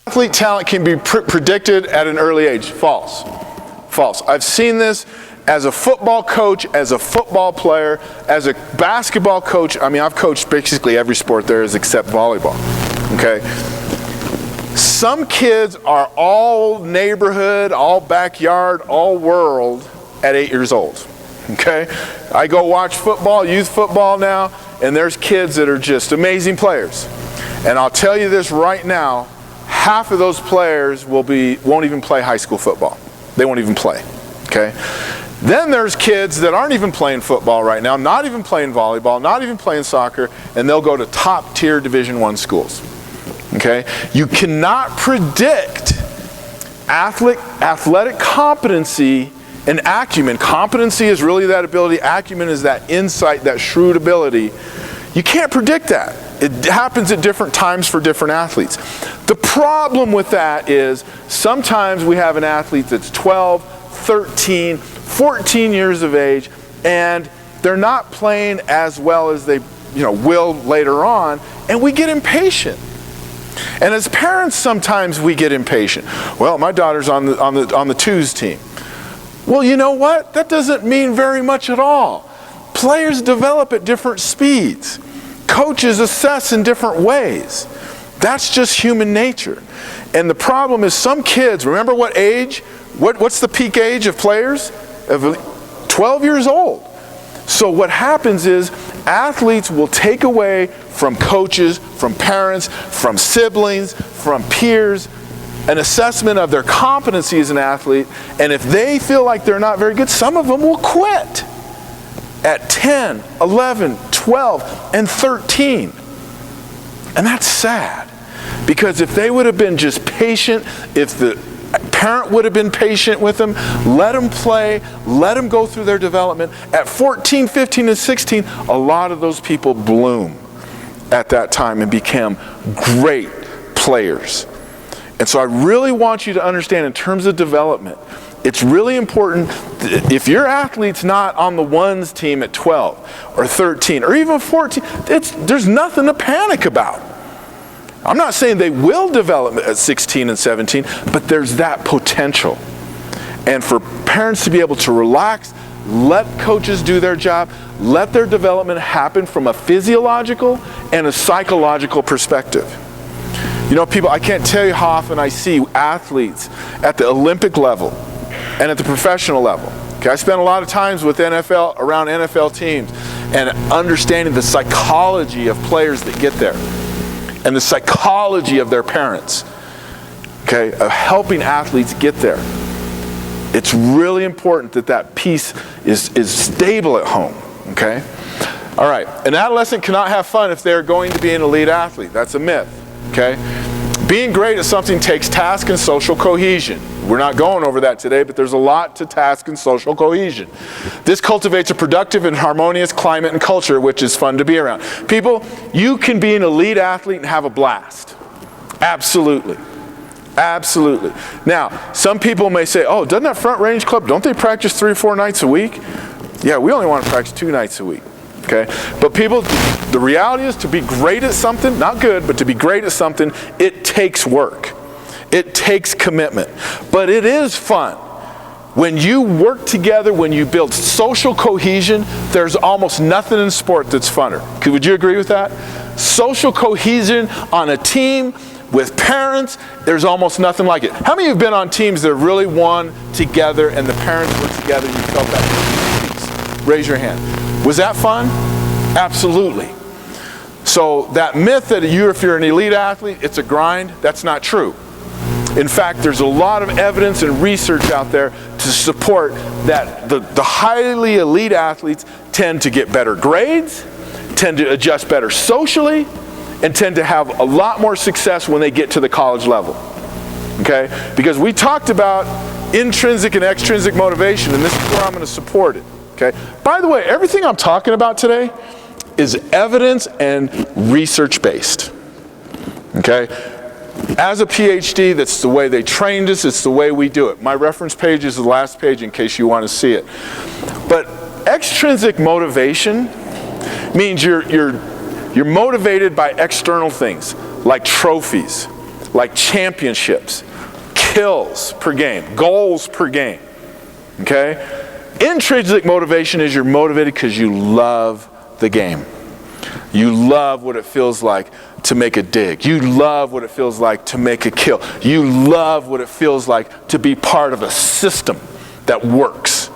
Athlete talent can be predicted at an early age. False. False. I've seen this as a football coach, as a football player, as a basketball coach. I mean, I've coached basically every sport there is except volleyball. Okay? Some kids are all neighborhood, all backyard, all world at 8 years old. Okay? I go watch football, youth football now, and there's kids that are just amazing players. And I'll tell you this right now, half of those players won't even play high school football. They won't even play. Okay? Then there's kids that aren't even playing football right now, not even playing volleyball, not even playing soccer, and they'll go to top tier Division I schools. Okay? You cannot predict athletic competency and acumen. Competency is really that ability. Acumen is that insight, that shrewd ability. You can't predict that. It happens at different times for different athletes. The problem with that is sometimes we have an athlete that's 12, 13, 14 years of age, and they're not playing as well as they will later on, and we get impatient. And as parents, sometimes we get impatient. Well, my daughter's on the twos team. Well, you know what? That doesn't mean very much at all. Players develop at different speeds. Coaches assess in different ways. That's just human nature. And the problem is some kids, remember what age? What's the peak age of players? 12 years old. So what happens is athletes will take away from coaches, from parents, from siblings, from peers, an assessment of their competency as an athlete, and if they feel like they're not very good, some of them will quit at 10, 11, 12, and 13. And that's sad, because if they would have been just patient, if the parent would have been patient with them, let them play, let them go through their development, at 14, 15, and 16, a lot of those people bloom at that time and become great players. And so I really want you to understand, in terms of development, it's really important, if your athlete's not on the ones team at 12 or 13 or even 14, there's nothing to panic about. I'm not saying they will develop at 16 and 17, but there's that potential. And for parents to be able to relax, let coaches do their job, let their development happen from a physiological and a psychological perspective. You know, people, I can't tell you how often I see athletes at the Olympic level and at the professional level. Okay, I spend a lot of times with around NFL teams and understanding the psychology of players that get there and the psychology of their parents, okay, of helping athletes get there. It's really important that that piece is stable at home, okay? All right, an adolescent cannot have fun if they're going to be an elite athlete. That's a myth, okay? Being great at something takes task and social cohesion. We're not going over that today, but there's a lot to task and social cohesion. This cultivates a productive and harmonious climate and culture, which is fun to be around. People, you can be an elite athlete and have a blast. Absolutely. Absolutely. Now, some people may say, oh, doesn't that Front Range Club, don't they practice 3 or 4 nights a week? Yeah, we only want to practice 2 nights a week. Okay? But people, the reality is, to be great at something, not good, but to be great at something, it takes work. It takes commitment. But it is fun. When you work together, when you build social cohesion, there's almost nothing in sport that's funner. Would you agree with that? Social cohesion on a team with parents, there's almost nothing like it. How many of you have been on teams that really won together and the parents were together and you felt that? Raise your hand. Was that fun? Absolutely. So that myth that if you're an elite athlete, it's a grind, that's not true. In fact, there's a lot of evidence and research out there to support that the highly elite athletes tend to get better grades, tend to adjust better socially, and tend to have a lot more success when they get to the college level. Okay? Because we talked about intrinsic and extrinsic motivation, and this is where I'm going to support it. Okay? By the way, everything I'm talking about today is evidence and research based. Okay? As a PhD, that's the way they trained us, it's the way we do it. My reference page is the last page in case you want to see it. But extrinsic motivation means you're motivated by external things, like trophies, like championships, kills per game, goals per game, okay? Intrinsic motivation is you're motivated because you love the game. You love what it feels like to make a dig. You love what it feels like to make a kill. You love what it feels like to be part of a system that works.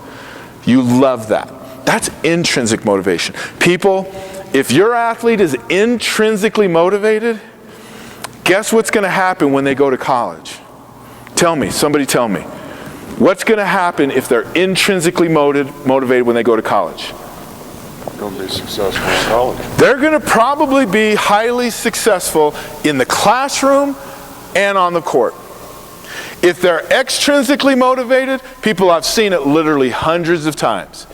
You love that. That's intrinsic motivation. People, if your athlete is intrinsically motivated, guess what's going to happen when they go to college? Tell me, somebody tell me. What's going to happen if they're intrinsically motivated when they go to college? Going to be successful in college. They're going to probably be highly successful in the classroom and on the court. If they're extrinsically motivated, people, I've seen it literally hundreds of times.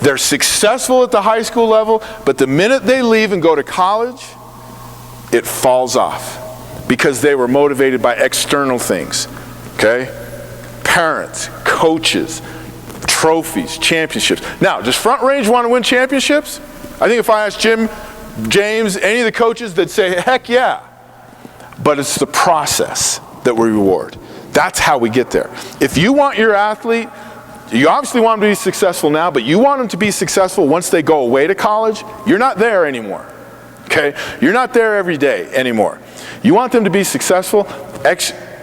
They're successful at the high school level, but the minute they leave and go to college, it falls off because they were motivated by external things, okay? Parents, coaches, trophies, championships. Now, does Front Range want to win championships? I think if I asked Jim, James, any of the coaches, they'd say, heck yeah. But it's the process that we reward. That's how we get there. If you want your athlete, you obviously want them to be successful now, but you want them to be successful once they go away to college, you're not there anymore, okay? You're not there every day anymore. You want them to be successful.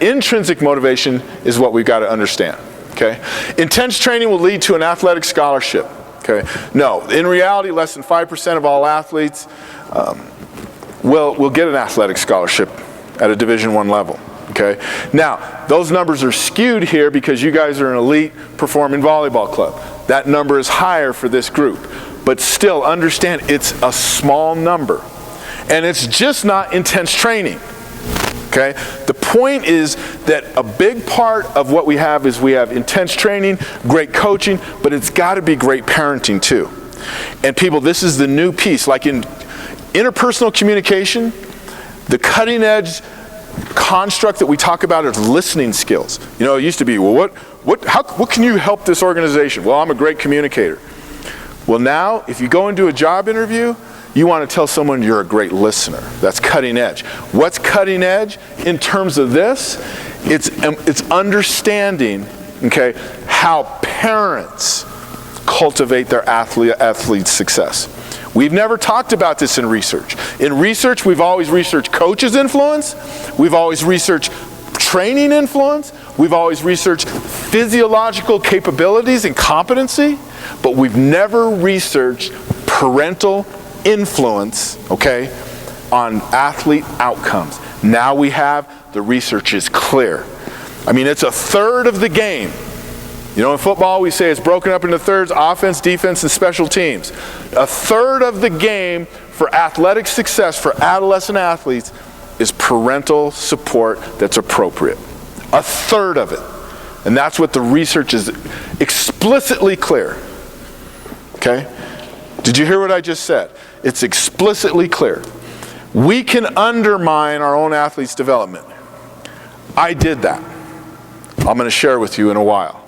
Intrinsic motivation is what we've got to understand, okay? Intense training will lead to an athletic scholarship, okay? No, in reality, less than 5% of all athletes will get an athletic scholarship at a Division I level. Okay. Now, those numbers are skewed here because you guys are an elite performing volleyball club. That number is higher for this group. But still, understand it's a small number. And it's just not intense training. Okay. The point is that a big part of what we have is we have intense training, great coaching, but it's got to be great parenting too. And people, this is the new piece. Like in interpersonal communication, the cutting edge construct that we talk about is listening skills. You know, it used to be, well, what can you help this organization? Well, I'm a great communicator. Well, now, if you go into a job interview, you want to tell someone you're a great listener. That's cutting edge. What's cutting edge in terms of this? It's understanding, okay, how parents cultivate their athlete's success. We've never talked about this in research. In research, we've always researched coaches' influence. We've always researched training influence. We've always researched physiological capabilities and competency. But we've never researched parental influence, okay, on athlete outcomes. Now we have, the research is clear. I mean, it's a third of the game. You know, in football, we say it's broken up into thirds: offense, defense, and special teams. A third of the game for athletic success for adolescent athletes is parental support that's appropriate. A third of it. And that's what the research is explicitly clear. Okay? Did you hear what I just said? It's explicitly clear. We can undermine our own athletes' development. I did that. I'm going to share with you in a while.